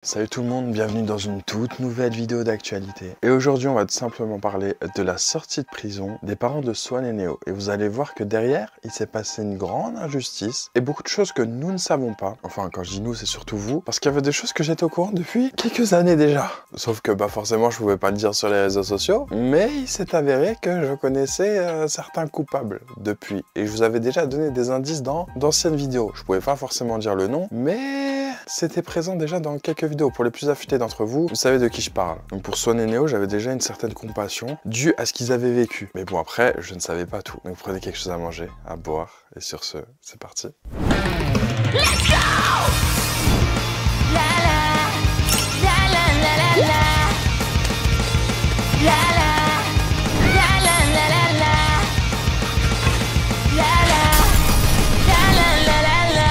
Salut tout le monde, bienvenue dans une toute nouvelle vidéo d'actualité. Et aujourd'hui on va tout simplement parler de la sortie de prison des parents de Swan et Neo. Et vous allez voir que derrière, il s'est passé une grande injustice et beaucoup de choses que nous ne savons pas. Enfin quand je dis nous, c'est surtout vous, parce qu'il y avait des choses que j'étais au courant depuis quelques années déjà. Sauf que forcément je pouvais pas le dire sur les réseaux sociaux, mais il s'est avéré que je connaissais certains coupables depuis. Et je vous avais déjà donné des indices dans d'anciennes vidéos. Je pouvais pas forcément dire le nom, mais c'était présent déjà dans quelques vidéos. Pour les plus affûtés d'entre vous, vous savez de qui je parle. Donc pour Swan et Neo, j'avais déjà une certaine compassion due à ce qu'ils avaient vécu. Mais bon, après, je ne savais pas tout. Donc prenez quelque chose à manger, à boire. Et sur ce, c'est parti. Let's go! La la, la la la la la, la la, la la la la la, la la, la la la.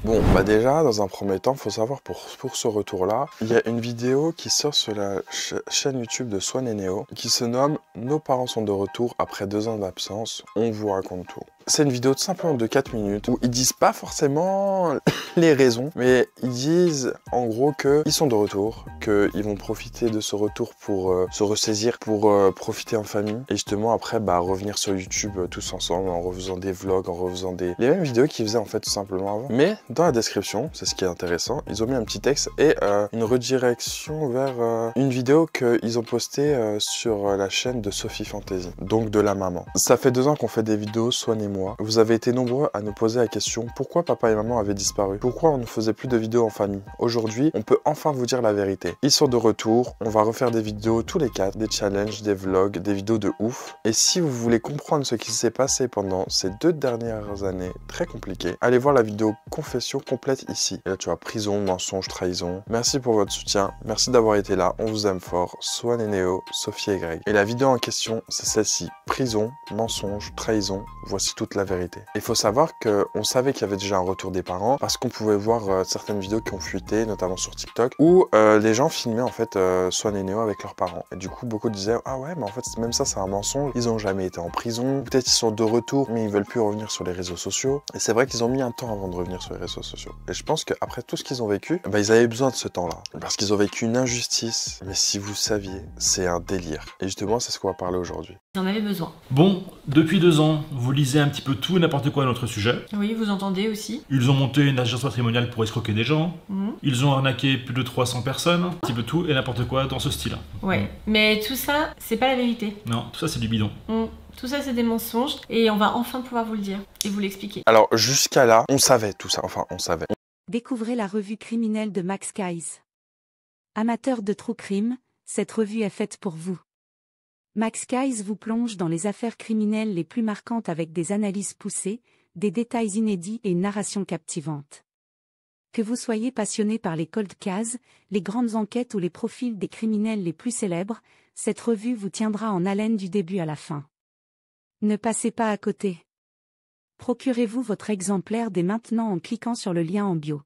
Bon, déjà, dans un premier temps, faut savoir pour ce retour-là, il y a une vidéo qui sort sur la chaîne YouTube de Swan et Neo qui se nomme « Nos parents sont de retour après 2 ans d'absence, on vous raconte tout ». C'est une vidéo tout simplement de 4 minutes où ils disent pas forcément les raisons, mais ils disent en gros qu'ils sont de retour, qu'ils vont profiter de ce retour pour se ressaisir, pour profiter en famille et justement après revenir sur YouTube tous ensemble en refaisant des vlogs, en refaisant les mêmes vidéos qu'ils faisaient en fait tout simplement avant. Mais dans la description, c'est ce qui est intéressant, ils ont mis un petit texte et une redirection vers une vidéo qu'ils ont postée sur la chaîne de Sophie Fantasy, donc de la maman. Ça fait 2 ans qu'on fait des vidéos, Swan et moi. Vous avez été nombreux à nous poser la question pourquoi papa et maman avaient disparu, pourquoi on ne faisait plus de vidéos en famille. Aujourd'hui, on peut enfin vous dire la vérité. Ils sont de retour, on va refaire des vidéos tous les 4, des challenges, des vlogs, des vidéos de ouf. Et si vous voulez comprendre ce qui s'est passé pendant ces 2 dernières années très compliquées, allez voir la vidéo confession complète ici. Et là tu vois, prison, mensonge, trahison. Merci pour votre soutien, merci d'avoir été là, on vous aime fort. Swan et Neo, Sophie et Greg. Et la vidéo en question, c'est celle-ci. Prison, mensonge, trahison, voici toute la vérité. Il faut savoir qu'on savait qu'il y avait déjà un retour des parents parce qu'on pouvait voir certaines vidéos qui ont fuité, notamment sur TikTok, où les gens filmaient en fait Swan et Neo avec leurs parents. Et du coup, beaucoup disaient « Ah ouais, mais en fait, même ça, c'est un mensonge. Ils ont jamais été en prison. Peut-être ils sont de retour, mais ils veulent plus revenir sur les réseaux sociaux. » Et c'est vrai qu'ils ont mis un temps avant de revenir sur les réseaux sociaux. Et je pense qu'après tout ce qu'ils ont vécu, ils avaient besoin de ce temps-là. Parce qu'ils ont vécu une injustice. Mais si vous saviez, c'est un délire. Et justement, c'est ce qu'on va parler aujourd'hui. J'en avais besoin. Bon, depuis 2 ans, vous lisez un petit peu tout et n'importe quoi à notre sujet. Oui, vous entendez aussi. Ils ont monté une agence patrimoniale pour escroquer des gens. Ils ont arnaqué plus de 300 personnes. Un petit peu tout et n'importe quoi dans ce style. Ouais, mais tout ça, c'est pas la vérité. Non, tout ça c'est du bidon. Tout ça, c'est des mensonges et on va enfin pouvoir vous le dire et vous l'expliquer. Alors, jusqu'à là, on savait tout ça. Enfin, on savait. Découvrez la revue criminelle de Max Guys. Amateur de true crime, cette revue est faite pour vous. Max Guys vous plonge dans les affaires criminelles les plus marquantes avec des analyses poussées, des détails inédits et une narration captivante. Que vous soyez passionné par les cold cases, les grandes enquêtes ou les profils des criminels les plus célèbres, cette revue vous tiendra en haleine du début à la fin. Ne passez pas à côté. Procurez-vous votre exemplaire dès maintenant en cliquant sur le lien en bio.